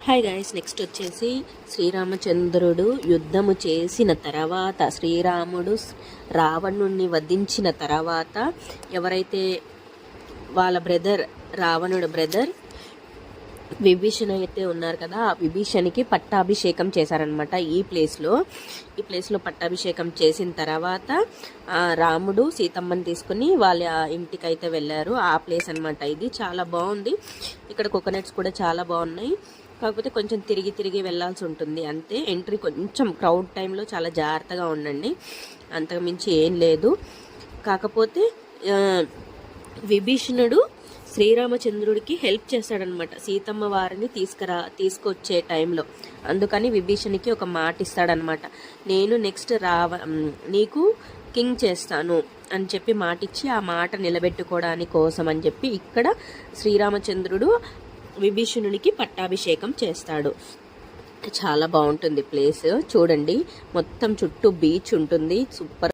Hi guys, next వచ్చేసి శ్రీరామచంద్రుడు యుద్ధము చేసిన తర్వాత, శ్రీరాముడు రావణుణ్ణి వధించిన తర్వాత ఎవరైతే వాళ్ళ బ్రదర్, రావణుడు బ్రదర్ విభీషణ అయితే ఉన్నారు కదా, ఆ విభీషణకి పట్టాభిషేకం చేశారనమాట. ఈ ప్లేస్లో పట్టాభిషేకం చేసిన తర్వాత రాముడు సీతమ్మని తీసుకుని వాళ్ళ ఇంటికి అయితే వెళ్ళారు. ఆ ప్లేస్ అనమాట. ఇది చాలా బాగుంది. ఇక్కడ కోకోనట్స్ కూడా చాలా బాగున్నాయి. కాకపోతే కొంచెం తిరిగి వెళ్ళాల్సి ఉంటుంది అంతే. ఎంట్రీ కొంచెం క్రౌడ్ టైంలో చాలా జాగ్రత్తగా ఉండండి, అంతకుమించి ఏం లేదు. కాకపోతే విభీషణుడు శ్రీరామచంద్రుడికి హెల్ప్ చేస్తాడనమాట సీతమ్మ వారిని తీసుకొచ్చే టైంలో. అందుకని విభీషణికి ఒక మాట ఇస్తాడనమాట, నేను నెక్స్ట్ నీకు కింగ్ చేస్తాను అని చెప్పి మాట ఇచ్చి, ఆ మాట నిలబెట్టుకోవడానికి కోసం అని చెప్పి ఇక్కడ శ్రీరామచంద్రుడు విభీషణునికి పట్టాభిషేకం చేస్తాడు. చాలా బాగుంటుంది ప్లేస్ చూడండి. మొత్తం చుట్టూ బీచ్ ఉంటుంది, సూపర్.